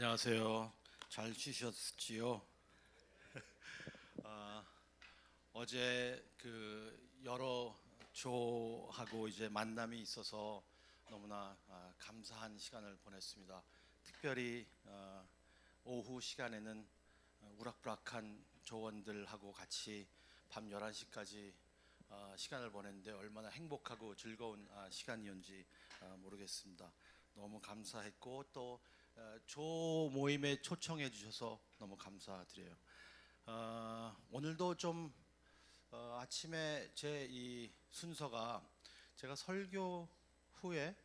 안녕하세요. 잘 쉬셨지요? 어제 여러 조하고 이제 만남이 있어서 너무나 감사한 시간을 보냈습니다. 특별히 오후 시간에는 우락부락한 조원들하고 같이 밤 11시까지 시간을 보냈는데 얼마나 행복하고 즐거운 시간이었는지 모르겠습니다. 너무 감사했고 또 조 모임에 초청해 주셔서 너무 감사드려요. 오늘도 좀 아침에 제 이 순서가 제가 설교 후에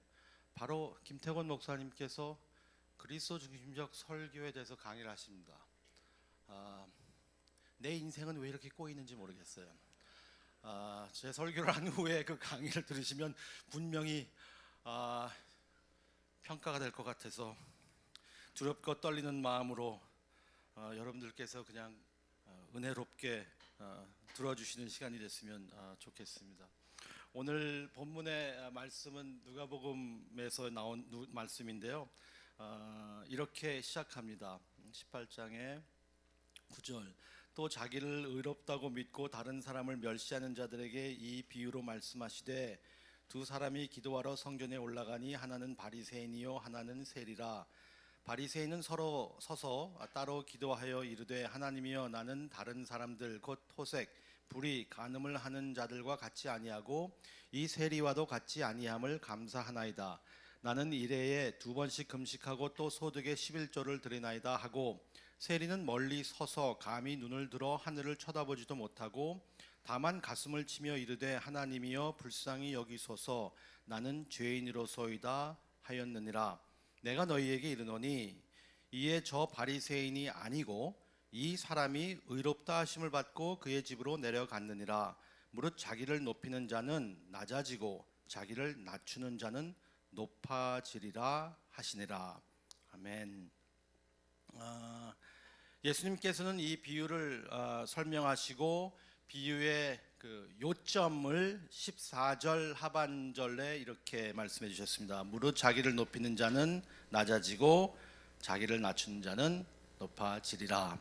바로 김태권 목사님께서 그리스도 중심적 설교에 대해서 강의를 하십니다. 내 인생은 왜 이렇게 꼬이는지 모르겠어요. 제 설교를 한 후에 그 강의를 들으시면 분명히 평가가 될 것 같아서 두렵고 떨리는 마음으로 여러분들께서 그냥 은혜롭게 들어주시는 시간이 됐으면 좋겠습니다. 오늘 본문의 말씀은 누가복음에서 나온 말씀인데요. 이렇게 시작합니다. 18장의 9절. 또 자기를 의롭다고 믿고 다른 사람을 멸시하는 자들에게 이 비유로 말씀하시되 두 사람이 기도하러 성전에 올라가니 하나는 바리새인이요 하나는 세리라. 바리새인은 서로 서서 따로 기도하여 이르되 하나님이여 나는 다른 사람들 곧 토색, 불의, 간음을 하는 자들과 같이 아니하고 이 세리와도 같이 아니함을 감사하나이다. 나는 일해에 2번씩 금식하고 또 소득의 11조를 드리나이다 하고 세리는 멀리 서서 감히 눈을 들어 하늘을 쳐다보지도 못하고 다만 가슴을 치며 이르되 하나님이여 불쌍히 여기소서 나는 죄인이로소이다 하였느니라. 내가 너희에게 이르노니 이에 저 바리새인이 아니고 이 사람이 의롭다 하심을 받고 그의 집으로 내려갔느니라. 무릇 자기를 높이는 자는 낮아지고 자기를 낮추는 자는 높아지리라 하시니라. 아멘. 예수님께서는 이 비유를 설명하시고 비유의 그 요점을 14절 하반절에 이렇게 말씀해 주셨습니다. 무릇 자기를 높이는 자는 낮아지고 자기를 낮추는 자는 높아지리라.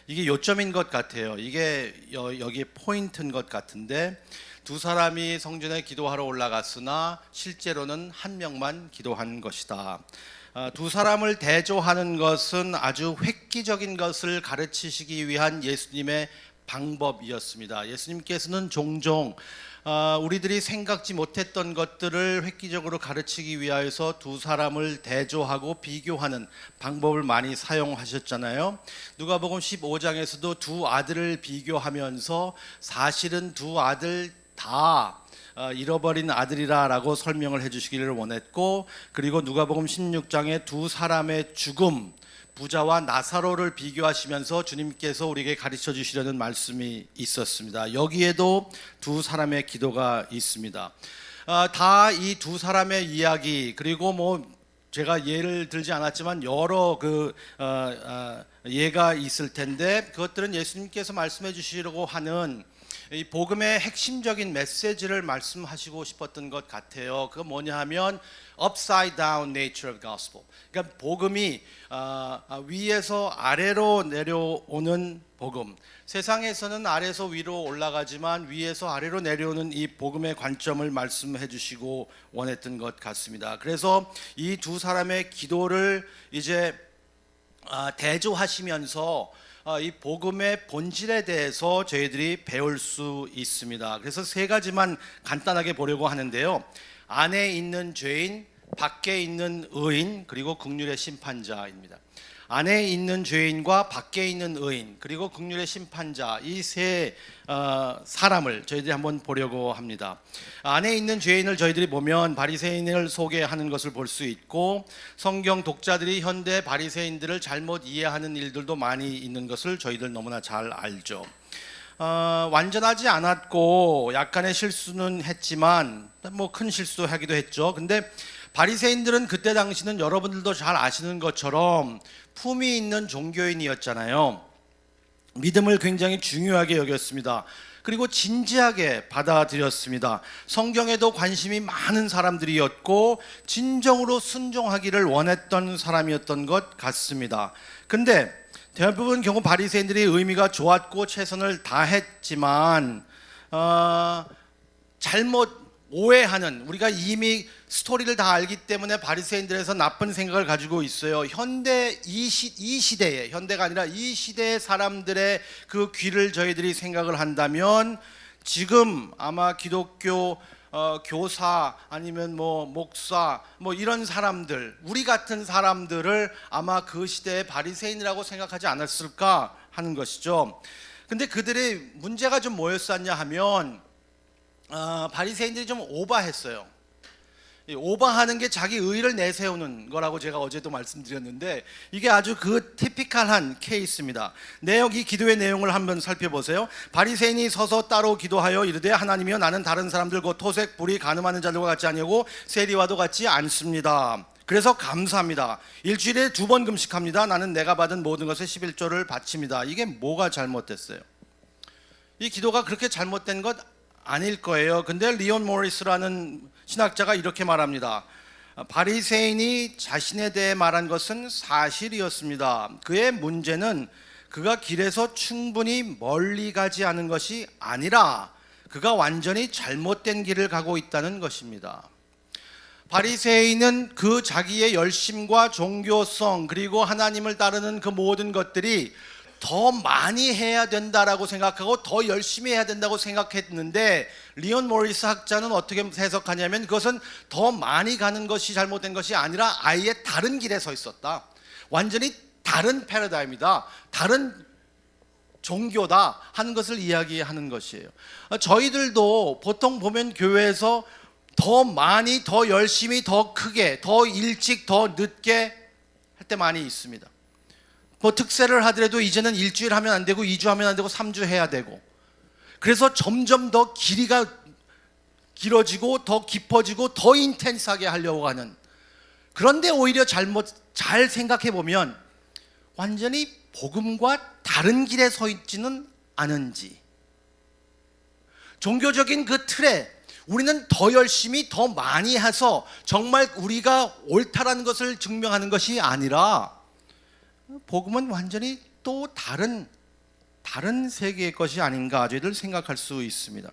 이게 요점인 것 같아요. 이게 여기에 포인트인 것 같은데 두 사람이 성전에 기도하러 올라갔으나 실제로는 한 명만 기도한 것이다. 두 사람을 대조하는 것은 아주 획기적인 것을 가르치시기 위한 예수님의 방법이었습니다. 예수님께서는 종종 우리들이 생각지 못했던 것들을 획기적으로 가르치기 위하여서 두 사람을 대조하고 비교하는 방법을 많이 사용하셨잖아요. 누가복음 15장에서도 두 아들을 비교하면서 사실은 두 아들 다 잃어버린 아들이라고 설명을 해주시기를 원했고, 그리고 누가복음 16장에 두 사람의 죽음, 부자와 나사로를 비교하시면서 주님께서 우리에게 가르쳐 주시려는 말씀이 있었습니다. 여기에도 두 사람의 기도가 있습니다. 다 이 두 사람의 이야기, 그리고 제가 예를 들지 않았지만 여러 예가 있을 텐데 그것들은 예수님께서 말씀해 주시려고 하는 이 복음의 핵심적인 메시지를 말씀하시고 싶었던 것 같아요. 그거 뭐냐 하면 upside down nature of gospel. 그러니까 복음이 위에서 아래로 내려오는 복음. 세상에서는 아래에서 위로 올라가지만 위에서 아래로 내려오는 이 복음의 관점을 말씀해 주시고 원했던 것 같습니다. 그래서 이 두 사람의 기도를 이제 대조하시면서 이 복음의 본질에 대해서 저희들이 배울 수 있습니다. 그래서 세 가지만 간단하게 보려고 하는데요. 안에 있는 죄인, 밖에 있는 의인, 그리고 긍휼의 심판자입니다. 안에 있는 죄인과 밖에 있는 의인, 그리고 긍휼의 심판자, 이 세 사람을 저희들이 한번 보려고 합니다. 안에 있는 죄인을 저희들이 보면 바리새인을 소개하는 것을 볼 수 있고, 성경 독자들이 현대 바리새인들을 잘못 이해하는 일들도 많이 있는 것을 저희들 너무나 잘 알죠. 완전하지 않았고 약간의 실수는 했지만 큰 실수하기도 했죠. 근데 바리새인들은 그때 당시는 여러분들도 잘 아시는 것처럼 품위 있는 종교인이었잖아요. 믿음을 굉장히 중요하게 여겼습니다. 그리고 진지하게 받아들였습니다. 성경에도 관심이 많은 사람들이었고 진정으로 순종하기를 원했던 사람이었던 것 같습니다. 근데 대부분 경우 바리새인들의 의미가 좋았고 최선을 다했지만 잘못 오해하는, 우리가 이미 스토리를 다 알기 때문에 바리새인들에서 나쁜 생각을 가지고 있어요. 현대 이 시대에, 현대가 아니라 이 시대의 사람들의 그 귀를 저희들이 생각을 한다면 지금 아마 기독교 교사 아니면 뭐 목사 뭐 이런 사람들, 우리 같은 사람들을 아마 그 시대의 바리새인이라고 생각하지 않았을까 하는 것이죠. 근데 그들의 문제가 좀 뭐였었냐 하면 바리새인들이 좀 오버했어요. 오버하는 게 자기 의의를 내세우는 거라고 제가 어제도 말씀드렸는데 이게 아주 그 티피컬한 케이스입니다. 이 기도의 내용을 한번 살펴보세요. 바리새인이 서서 따로 기도하여 이르되 하나님이여 나는 다른 사람들 곧 토색 불의 간음하는 자들과 같지 아니하고 세리와도 같지 않습니다. 그래서 감사합니다. 일주일에 2번 금식합니다. 나는 내가 받은 모든 것의 11조를 바칩니다. 이게 뭐가 잘못됐어요? 이 기도가 그렇게 잘못된 것 아닐 거예요. 근데 리온 모리스라는 신학자가 이렇게 말합니다. 바리새인이 자신에 대해 말한 것은 사실이었습니다. 그의 문제는 그가 길에서 충분히 멀리 가지 않은 것이 아니라 그가 완전히 잘못된 길을 가고 있다는 것입니다. 바리새인은 그 자기의 열심과 종교성 그리고 하나님을 따르는 그 모든 것들이 더 많이 해야 된다라고 생각하고 더 열심히 해야 된다고 생각했는데 리온 모리스 학자는 어떻게 해석하냐면 그것은 더 많이 가는 것이 잘못된 것이 아니라 아예 다른 길에 서 있었다. 완전히 다른 패러다임이다. 다른 종교다 하는 것을 이야기하는 것이에요. 저희들도 보통 보면 교회에서 더 많이, 더 열심히, 더 크게, 더 일찍, 더 늦게 할 때 많이 있습니다. 뭐 특세를 하더라도 이제는 일주일 하면 안 되고 2주 하면 안 되고 3주 해야 되고, 그래서 점점 더 길이가 길어지고 더 깊어지고 더 인텐스하게 하려고 하는. 그런데 오히려 잘 생각해 보면 완전히 복음과 다른 길에 서 있지는 않은지, 종교적인 그 틀에 우리는 더 열심히 더 많이 해서 정말 우리가 옳다라는 것을 증명하는 것이 아니라 복음은 완전히 또 다른 세계의 것이 아닌가 저희들 생각할 수 있습니다.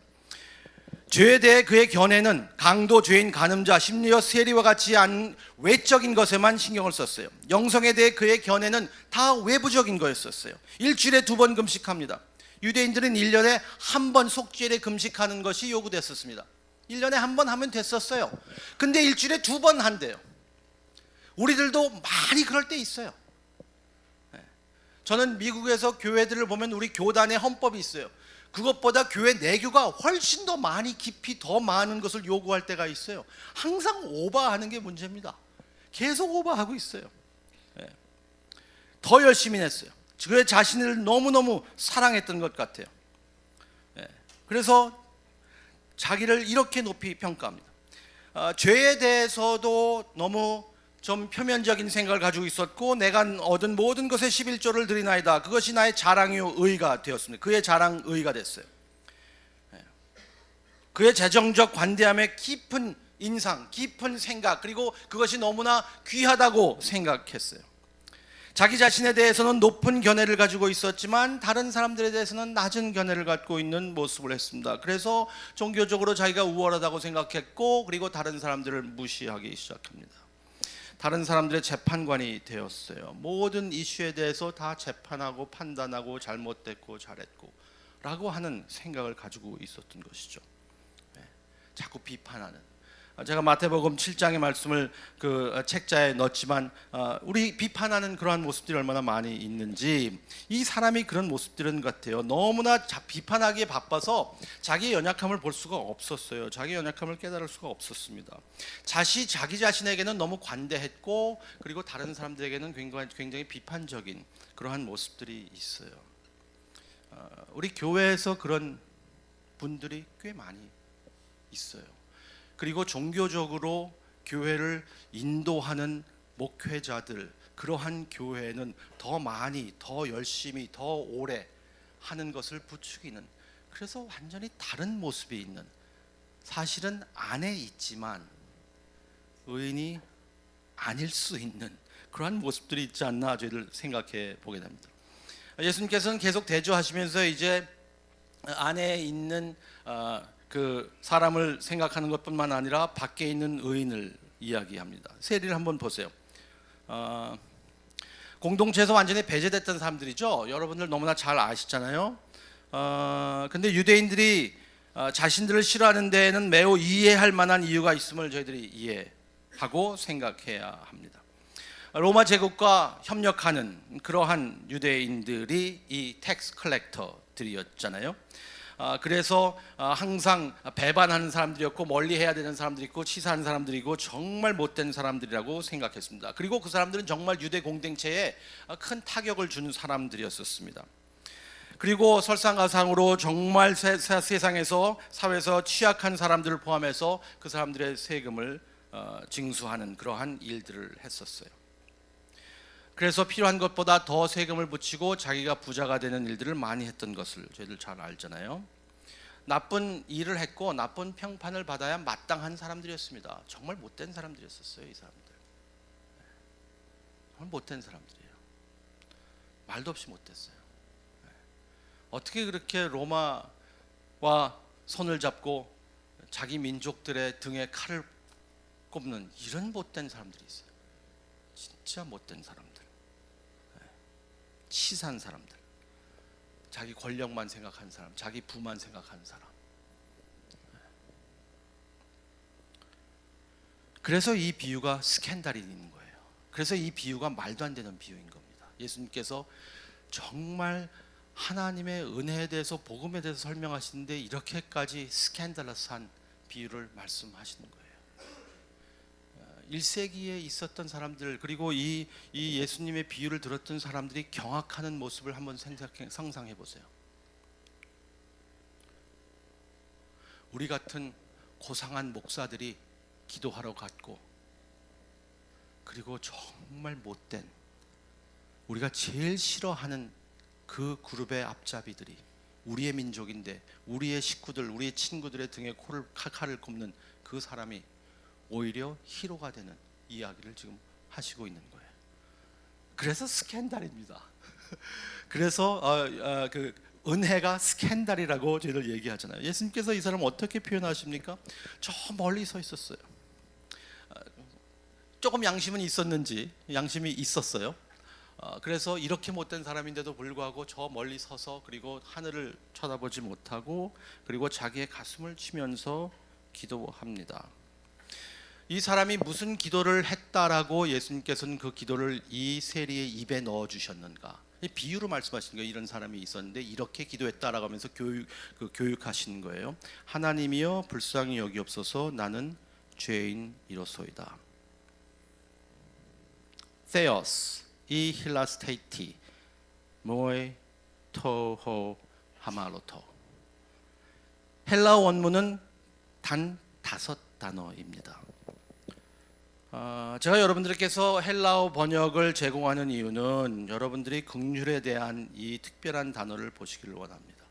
죄에 대해 그의 견해는 강도, 죄인, 간음자, 심지어 세리와 같이 않은 외적인 것에만 신경을 썼어요. 영성에 대해 그의 견해는 다 외부적인 거였었어요. 일주일에 2번 금식합니다. 유대인들은 1년에 1번 속죄일에 금식하는 것이 요구됐었습니다. 1년에 1번 하면 됐었어요. 근데 일주일에 2번 한대요. 우리들도 많이 그럴 때 있어요. 저는 미국에서 교회들을 보면 우리 교단의 헌법이 있어요. 그것보다 교회 내교가 훨씬 더 많이 깊이 더 많은 것을 요구할 때가 있어요. 항상 오버하는 게 문제입니다. 계속 오버하고 있어요. 더 열심히 했어요. 그의 자신을 너무너무 사랑했던 것 같아요. 그래서 자기를 이렇게 높이 평가합니다. 죄에 대해서도 너무 좀 표면적인 생각을 가지고 있었고, 내가 얻은 모든 것의 11조를 드리나이다. 그것이 나의 자랑이요 의가 되었습니다. 그의 자랑 의가 됐어요. 그의 재정적 관대함에 깊은 인상, 깊은 생각, 그리고 그것이 너무나 귀하다고 생각했어요. 자기 자신에 대해서는 높은 견해를 가지고 있었지만 다른 사람들에 대해서는 낮은 견해를 갖고 있는 모습을 했습니다. 그래서 종교적으로 자기가 우월하다고 생각했고, 그리고 다른 사람들을 무시하기 시작합니다. 다른 사람들의 재판관이 되었어요. 모든 이슈에 대해서 다 재판하고 판단하고 잘못됐고 잘했고 라고 하는 생각을 가지고 있었던 것이죠. 자꾸 비판하는. 제가 마태복음 7장의 말씀을 그 책자에 넣었지만 우리 비판하는 그러한 모습들이 얼마나 많이 있는지, 이 사람이 그런 모습들은 같아요. 너무나 비판하기에 바빠서 자기의 연약함을 볼 수가 없었어요. 자기의 연약함을 깨달을 수가 없었습니다. 자기 자신에게는 너무 관대했고, 그리고 다른 사람들에게는 굉장히 비판적인 그러한 모습들이 있어요. 우리 교회에서 그런 분들이 꽤 많이 있어요. 그리고 종교적으로 교회를 인도하는 목회자들, 그러한 교회는 더 많이, 더 열심히, 더 오래 하는 것을 부추기는 그래서 완전히 다른 모습이 있는, 사실은 안에 있지만 의인이 아닐 수 있는 그러한 모습들이 있지 않나 저희들 생각해 보게 됩니다. 예수님께서는 계속 대조하시면서 이제 안에 있는 그 사람을 생각하는 것뿐만 아니라 밖에 있는 의인을 이야기합니다. 세리를 한번 보세요. 공동체에서 완전히 배제됐던 사람들이죠. 여러분들 너무나 잘 아시잖아요. 근데 유대인들이 자신들을 싫어하는 데에는 매우 이해할 만한 이유가 있음을 저희들이 이해하고 생각해야 합니다. 로마 제국과 협력하는 그러한 유대인들이 이 텍스 컬렉터들이었잖아요. 그래서 항상 배반하는 사람들이었고, 멀리해야 되는 사람들이 있고, 치사한 사람들이고, 정말 못된 사람들이라고 생각했습니다. 그리고 그 사람들은 정말 유대 공동체에 큰 타격을 주는 사람들이었습니다. 그리고 설상가상으로 정말 세상에서, 사회에서 취약한 사람들을 포함해서 그 사람들의 세금을 징수하는 그러한 일들을 했었어요. 그래서 필요한 것보다 더 세금을 붙이고 자기가 부자가 되는 일들을 많이 했던 것을 저희들 잘 알잖아요. 나쁜 일을 했고 나쁜 평판을 받아야 마땅한 사람들이었습니다. 정말 못된 사람들이었어요. 이 사람들 정말 못된 사람들이에요. 말도 없이 못됐어요. 어떻게 그렇게 로마와 손을 잡고 자기 민족들의 등에 칼을 꼽는 이런 못된 사람들이 있어요. 진짜 못된 사람들, 치사한 사람들, 자기 권력만 생각하는 사람, 자기 부만 생각하는 사람. 그래서 이 비유가 스캔들이 있는 거예요. 그래서 이 비유가 말도 안 되는 비유인 겁니다. 예수님께서 정말 하나님의 은혜에 대해서, 복음에 대해서 설명하시는데 이렇게까지 스캔들러스한 비유를 말씀하시는 거예요. 1세기에 있었던 사람들, 그리고 이 예수님의 비유를 들었던 사람들이 경악하는 모습을 한번 상상해 보세요. 우리 같은 고상한 목사들이 기도하러 갔고, 그리고 정말 못된, 우리가 제일 싫어하는 그 그룹의 앞잡이들이 우리의 민족인데, 우리의 식구들, 우리의 친구들의 등에 칼을 꼽는 그 사람이 오히려 히로가 되는 이야기를 지금 하시고 있는 거예요. 그래서 스캔들입니다. 그래서 그 은혜가 스캔들이라고 저희들 얘기하잖아요. 예수님께서 이 사람을 어떻게 표현하십니까? 저 멀리 서 있었어요. 조금 양심은 있었는지, 양심이 있었어요. 그래서 이렇게 못된 사람인데도 불구하고 저 멀리 서서, 그리고 하늘을 쳐다보지 못하고, 그리고 자기의 가슴을 치면서 기도합니다. 이 사람이 무슨 기도를 했다라고 예수님께서는 그 기도를 이 세리의 입에 넣어 주셨는가? 비유로 말씀하시는 거예요. 이런 사람이 있었는데 이렇게 기도했다라고 하면서 교육하시는 거예요. 하나님이여 불쌍히 여기옵소서, 나는 죄인이로소이다. Theos 이 힐라스테이티 모에 토호 하마로토. 헬라어 원문은 단 5단어입니다. 제가 여러분들께서 헬라어 번역을 제공하는 이유는 여러분들이 긍휼에 대한 이 특별한 단어를 보시기를 원합니다.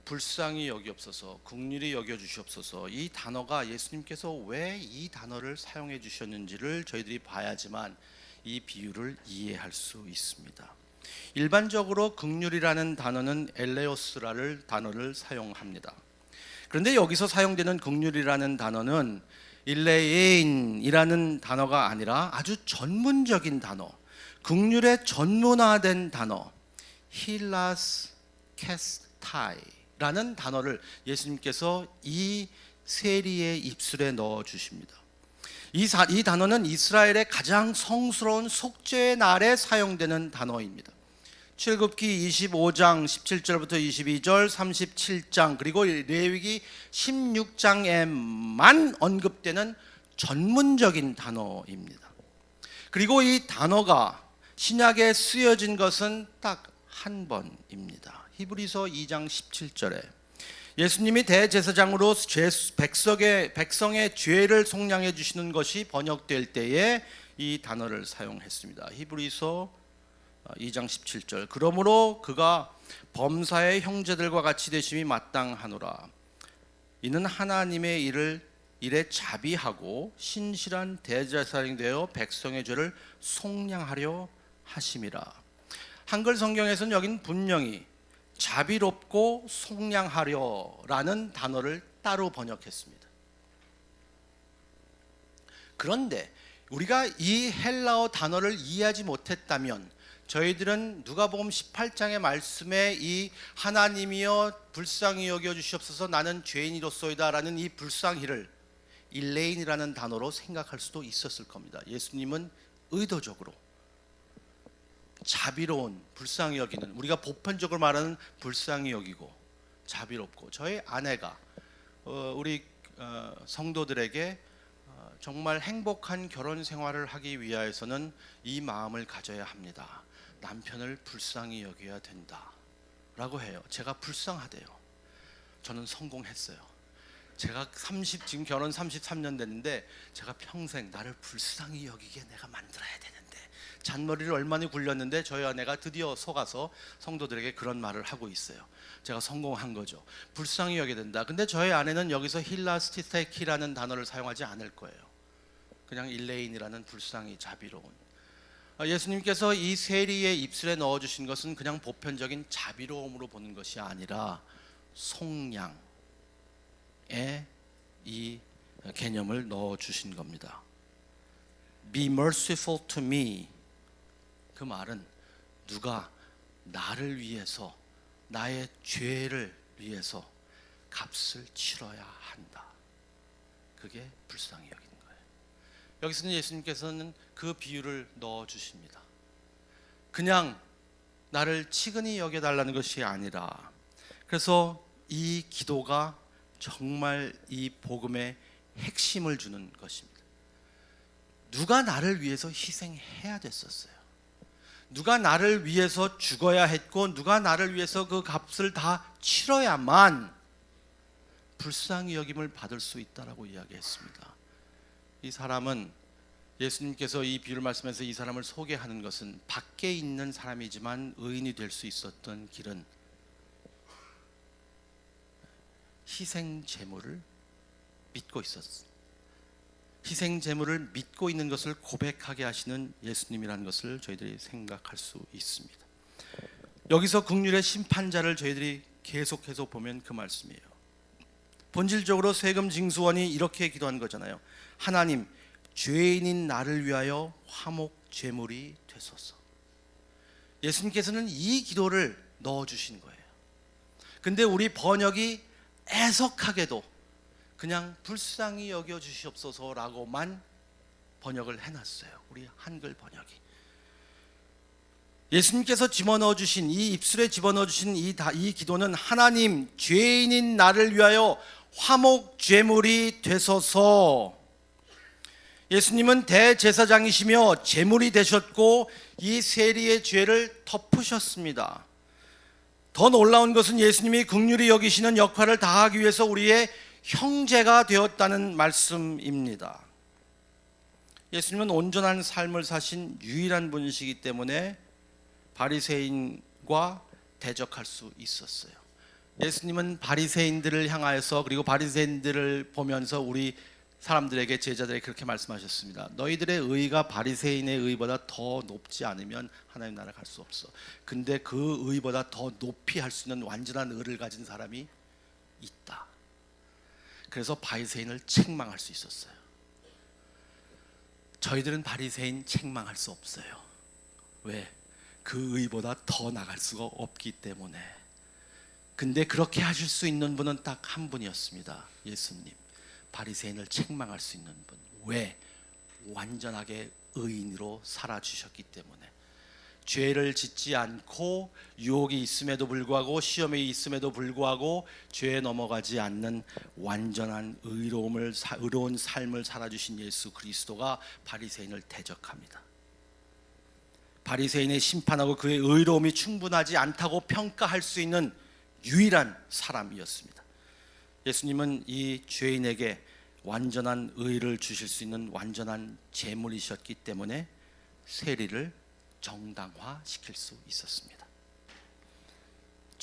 불쌍히 여기옵소서, 긍휼히 여겨주시옵소서. 이 단어가 예수님께서 왜 이 단어를 사용해 주셨는지를 저희들이 봐야지만 이 비유를 이해할 수 있습니다. 일반적으로 긍휼이라는 단어는 엘레오스라는 단어를 사용합니다. 그런데 여기서 사용되는 긍휼이라는 단어는 일레인이라는 단어가 아니라 아주 전문적인 단어, 긍휼의 전문화된 단어, 힐라스 캐스타이라는 단어를 예수님께서 이 세리의 입술에 넣어 주십니다. 이 단어는 이스라엘의 가장 성스러운 속죄의 날에 사용되는 단어입니다. 출애굽기 25장 17절부터 22절, 37장, 그리고 레위기 16장에만 언급되는 전문적인 단어입니다. 그리고 이 단어가 신약에 쓰여진 것은 딱 한 번입니다. 히브리서 2장 17절에 예수님이 대제사장으로 백성의 죄를 속량해 주시는 것이 번역될 때에 이 단어를 사용했습니다. 히브리서 2장 17절. 그러므로 그가 범사의 형제들과 같이 되심이 마땅하노라. 이는 하나님의 일에 자비하고 신실한 대제사장이 되어 백성의 죄를 속량하려 하심이라. 한글 성경에서는 여긴 분명히 자비롭고 속량하려라는 단어를 따로 번역했습니다. 그런데 우리가 이 헬라어 단어를 이해하지 못했다면 저희들은 누가복음 18장의 말씀에 이 하나님이여 불쌍히 여겨 주시옵소서 나는 죄인이로소이다 라는 이 불쌍히를 일레인이라는 단어로 생각할 수도 있었을 겁니다. 예수님은 의도적으로 자비로운, 불쌍히 여기는, 우리가 보편적으로 말하는 불쌍히 여기고 자비롭고, 저희 아내가 우리 성도들에게 정말 행복한 결혼 생활을 하기 위해서는 이 마음을 가져야 합니다. 남편을 불쌍히 여겨야 된다 라고 해요. 제가 불쌍하대요. 저는 성공했어요. 제가 지금 결혼 33년 됐는데 제가 평생 나를 불쌍히 여기게 내가 만들어야 되는데, 잔머리를 얼마나 굴렸는데 저희 아내가 드디어 속아서 성도들에게 그런 말을 하고 있어요. 제가 성공한 거죠. 불쌍히 여겨야 된다. 근데 저희 아내는 여기서 힐라스티테키라는 단어를 사용하지 않을 거예요. 그냥 일레인이라는 불쌍히 자비로운. 예수님께서 이 세리의 입술에 넣어주신 것은 그냥 보편적인 자비로움으로 보는 것이 아니라 속량의 이 개념을 넣어주신 겁니다. Be merciful to me. 그 말은 누가 나를 위해서, 나의 죄를 위해서 값을 치러야 한다. 그게 불쌍히 여기는 거예요. 여기서는 예수님께서는 그 비유를 넣어주십니다. 그냥 나를 치근히 여겨달라는 것이 아니라, 그래서 이 기도가 정말 이 복음의 핵심을 주는 것입니다. 누가 나를 위해서 희생해야 됐었어요. 누가 나를 위해서 죽어야 했고, 누가 나를 위해서 그 값을 다 치러야만 불쌍히 여김을 받을 수 있다라고 이야기했습니다. 이 사람은, 예수님께서 이 비유를 말씀해서 이 사람을 소개하는 것은 밖에 있는 사람이지만 의인이 될 수 있었던 길은 희생 제물을 믿고 있었어요. 희생 제물을 믿고 있는 것을 고백하게 하시는 예수님이라는 것을 저희들이 생각할 수 있습니다. 여기서 긍휼의 심판자를 저희들이 계속해서 보면 그 말씀이에요. 본질적으로 세금 징수원이 이렇게 기도한 거잖아요. 하나님, 죄인인 나를 위하여 화목 제물이 되소서. 예수님께서는 이 기도를 넣어주신 거예요. 근데 우리 번역이 애석하게도 그냥 불쌍히 여겨주시옵소서라고만 번역을 해놨어요. 우리 한글 번역이. 예수님께서 집어넣어주신, 이 입술에 집어넣어주신 이 기도는 하나님, 죄인인 나를 위하여 화목 제물이 되소서. 예수님은 대제사장이시며 제물이 되셨고 이 세리의 죄를 덮으셨습니다. 더 놀라운 것은 예수님이 긍휼히 여기시는 역할을 다하기 위해서 우리의 형제가 되었다는 말씀입니다. 예수님은 온전한 삶을 사신 유일한 분이시기 때문에 바리새인과 대적할 수 있었어요. 예수님은 바리새인들을 향하여서, 그리고 바리새인들을 보면서 우리 사람들에게, 제자들에게 그렇게 말씀하셨습니다. 너희들의 의가 바리새인의 의보다 더 높지 않으면 하나님 나라 갈 수 없어. 근데 그 의보다 더 높이 할 수 있는 완전한 의를 가진 사람이 있다. 그래서 바리새인을 책망할 수 있었어요. 저희들은 바리새인 책망할 수 없어요. 왜? 그 의보다 더 나갈 수가 없기 때문에. 근데 그렇게 하실 수 있는 분은 딱 한 분이었습니다. 예수님. 바리새인을 책망할 수 있는 분. 왜? 완전하게 의인으로 살아주셨기 때문에. 죄를 짓지 않고 유혹이 있음에도 불구하고, 시험이 있음에도 불구하고 죄에 넘어가지 않는 완전한 의로운 삶을 살아주신 예수 그리스도가 바리새인을 대적합니다. 바리새인의 심판하고 그의 의로움이 충분하지 않다고 평가할 수 있는 유일한 사람이었습니다. 예수님은 이 죄인에게 완전한 의를 주실 수 있는 완전한 제물이셨기 때문에 세리를 정당화시킬 수 있었습니다.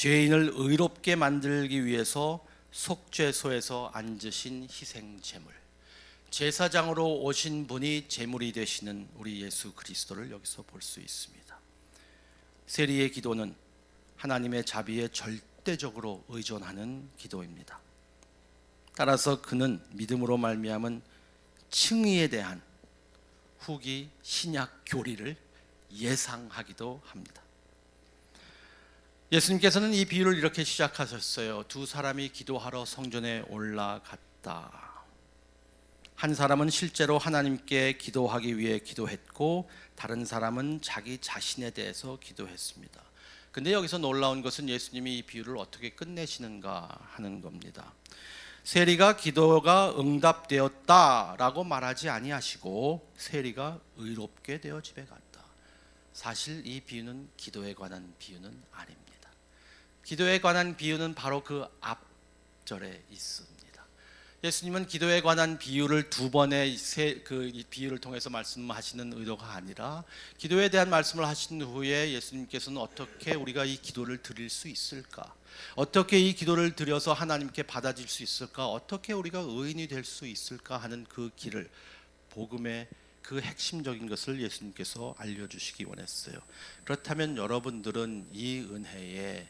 죄인을 의롭게 만들기 위해서 속죄소에서 앉으신 희생 제물, 제사장으로 오신 분이 제물이 되시는 우리 예수 그리스도를 여기서 볼 수 있습니다. 세리의 기도는 하나님의 자비에 절대적으로 의존하는 기도입니다. 따라서 그는 믿음으로 말미암은 칭의에 대한 후기 신약 교리를 예상하기도 합니다. 예수님께서는 이 비유를 이렇게 시작하셨어요. 두 사람이 기도하러 성전에 올라갔다. 한 사람은 실제로 하나님께 기도하기 위해 기도했고 다른 사람은 자기 자신에 대해서 기도했습니다. 근데 여기서 놀라운 것은 예수님이 이 비유를 어떻게 끝내시는가 하는 겁니다. 세리가 기도가 응답되었다라고 말하지 아니하시고 세리가 의롭게 되어 집에 갔다. 사실 이 비유는 기도에 관한 비유는 아닙니다. 기도에 관한 비유는 바로 그 앞절에 있습니다. 예수님은 기도에 관한 비유를 두 번의 그 비유를 통해서 말씀하시는 의도가 아니라 기도에 대한 말씀을 하신 후에 예수님께서는 어떻게 우리가 이 기도를 드릴 수 있을까? 어떻게 이 기도를 드려서 하나님께 받아질 수 있을까? 어떻게 우리가 의인이 될 수 있을까 하는 그 길을, 복음의 그 핵심적인 것을 예수님께서 알려주시기 원했어요. 그렇다면 여러분들은 이 은혜에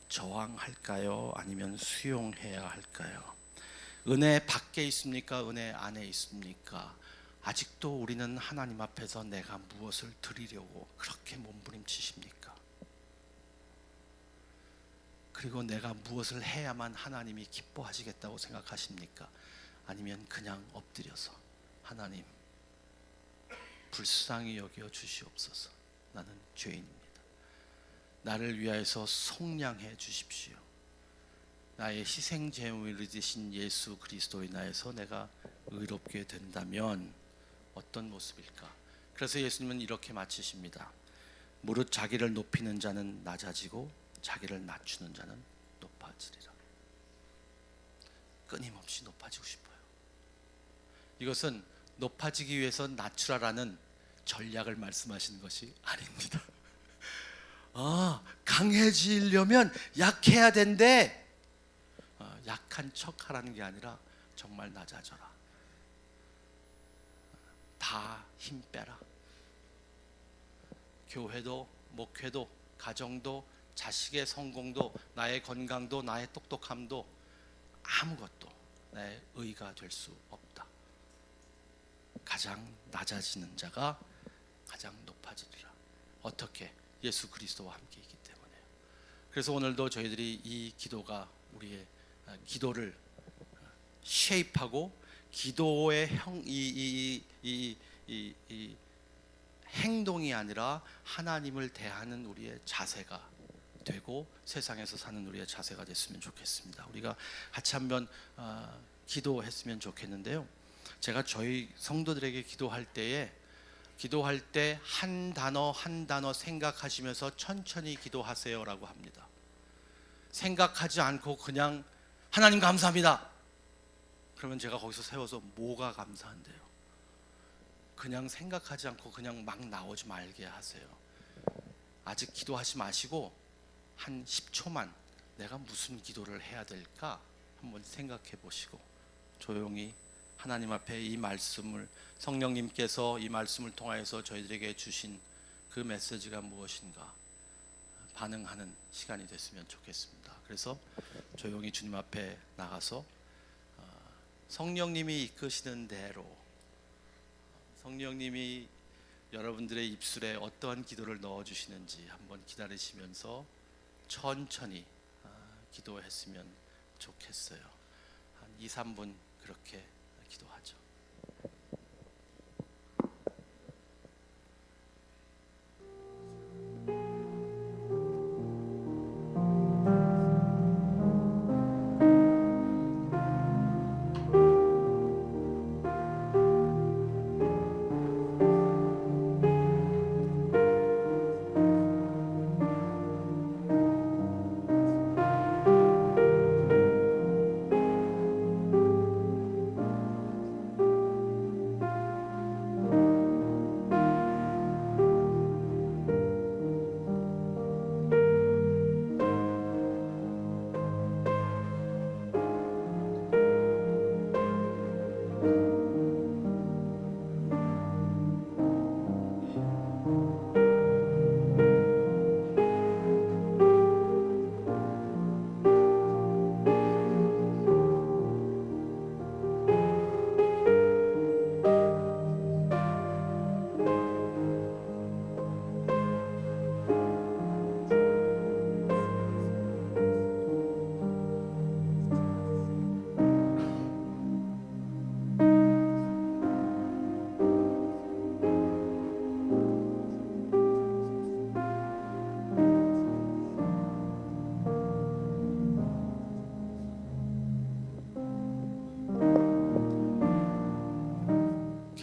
저항할까요? 아니면 수용해야 할까요? 은혜 밖에 있습니까? 은혜 안에 있습니까? 아직도 우리는 하나님 앞에서 내가 무엇을 드리려고 그렇게 몸부림치십니까? 그리고 내가 무엇을 해야만 하나님이 기뻐하시겠다고 생각하십니까? 아니면 그냥 엎드려서 하나님 불쌍히 여겨 주시옵소서. 나는 죄인입니다. 나를 위하여서 속량해 주십시오. 나의 희생 제물이 되신 예수 그리스도 인하여서 내가 의롭게 된다면 어떤 모습일까? 그래서 예수님은 이렇게 마치십니다. 무릇 자기를 높이는 자는 낮아지고 자기를 낮추는 자는 높아지리라. 끊임없이 높아지고 싶어요. 이것은 높아지기 위해서 낮추라라는 전략을 말씀하시는 것이 아닙니다. 강해지려면 약해야 된대. 약한 척 하라는 게 아니라 정말 낮아져라. 다 힘 빼라. 교회도, 목회도, 가정도, 자식의 성공도, 나의 건강도, 나의 똑똑함도 아무것도 내 의가 될 수 없다. 가장 낮아지는 자가 가장 높아지리라. 어떻게? 예수 그리스도와 함께 있기 때문에요. 그래서 오늘도 저희들이 이 기도가 우리의 기도를 쉐입하고 기도의 행동이 아니라 하나님을 대하는 우리의 자세가 되고 세상에서 사는 우리의 자세가 됐으면 좋겠습니다. 우리가 같이 한번 기도했으면 좋겠는데요. 제가 저희 성도들에게 기도할 때 한 단어 한 단어 생각하시면서 천천히 기도하세요라고 합니다. 생각하지 않고 그냥 하나님 감사합니다. 그러면 제가 거기서 세워서 뭐가 감사한데요? 그냥 생각하지 않고 그냥 막 나오지 말게 하세요. 아직 기도하지 마시고 한 10초만 내가 무슨 기도를 해야 될까 한번 생각해 보시고 조용히 하나님 앞에 이 말씀을, 성령님께서 이 말씀을 통하여서 저희들에게 주신 그 메시지가 무엇인가 반응하는 시간이 됐으면 좋겠습니다. 그래서 조용히 주님 앞에 나가서 성령님이 이끄시는 대로, 성령님이 여러분들의 입술에 어떠한 기도를 넣어주시는지 한번 기다리시면서 천천히 기도했으면 좋겠어요. 한 2, 3분 그렇게 기도하죠.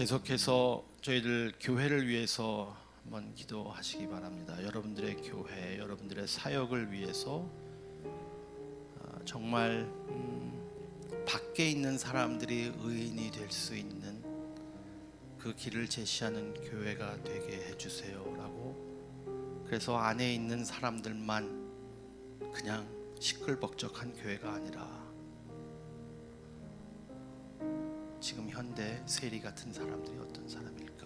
계속해서 저희들 교회를 위해서 한번 기도하시기 바랍니다. 여러분들의 교회, 여러분들의 사역을 위해서 정말 밖에 있는 사람들이 의인이 될 수 있는 그 길을 제시하는 교회가 되게 해주세요라고. 그래서 안에 있는 사람들만 그냥 시끌벅적한 교회가 아니라 지금 현대 세리 같은 사람들이 어떤 사람일까?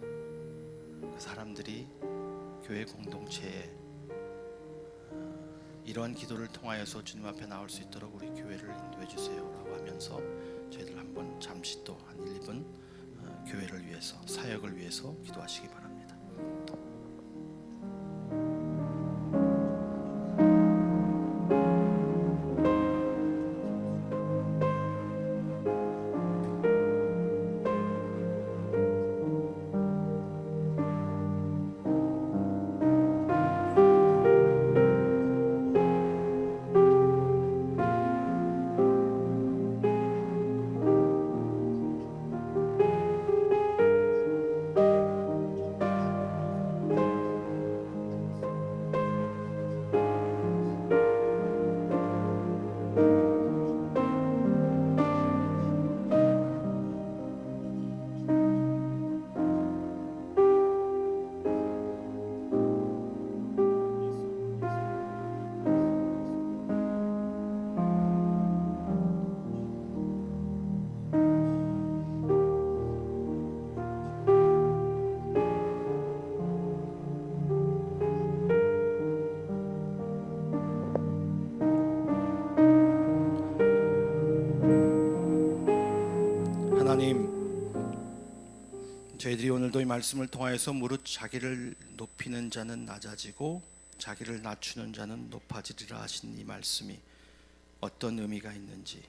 그 사람들이 교회 공동체에 이러한 기도를 통하여서 주님 앞에 나올 수 있도록 우리 교회를 인도해 주세요라고 하면서 저희들 한번 잠시 또 한 1, 2분 교회를 위해서, 사역을 위해서 기도하시기 바랍니다. 하나님, 저희들이 오늘도 이 말씀을 통하여서 무릇 자기를 높이는 자는 낮아지고 자기를 낮추는 자는 높아지리라 하신 이 말씀이 어떤 의미가 있는지,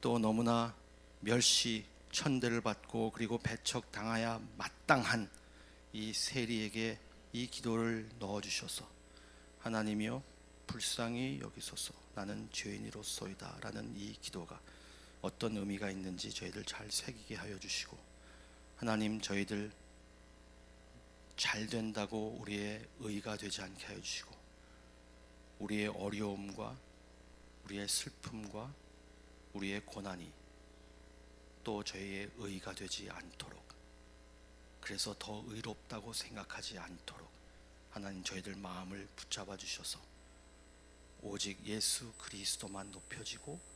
또 너무나 멸시 천대를 받고 그리고 배척당하야 마땅한 이 세리에게 이 기도를 넣어주셔서 하나님이여 불쌍히 여기소서 나는 죄인이로소이다 라는 이 기도가 어떤 의미가 있는지 저희들 잘 새기게 하여 주시고, 하나님 저희들 잘 된다고 우리의 의가 되지 않게 하여 주시고, 우리의 어려움과 우리의 슬픔과 우리의 고난이 또 저희의 의가 되지 않도록, 그래서 더 의롭다고 생각하지 않도록 하나님 저희들 마음을 붙잡아 주셔서 오직 예수 그리스도만 높여지고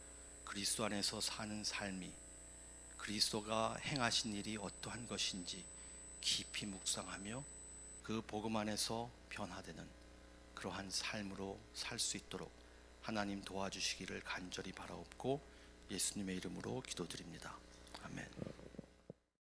그리스도 안에서 사는 삶이, 그리스도가 행하신 일이 어떠한 것인지 깊이 묵상하며 그 복음 안에서 변화되는 그러한 삶으로 살 수 있도록 하나님 도와주시기를 간절히 바라옵고 예수님의 이름으로 기도드립니다. 아멘.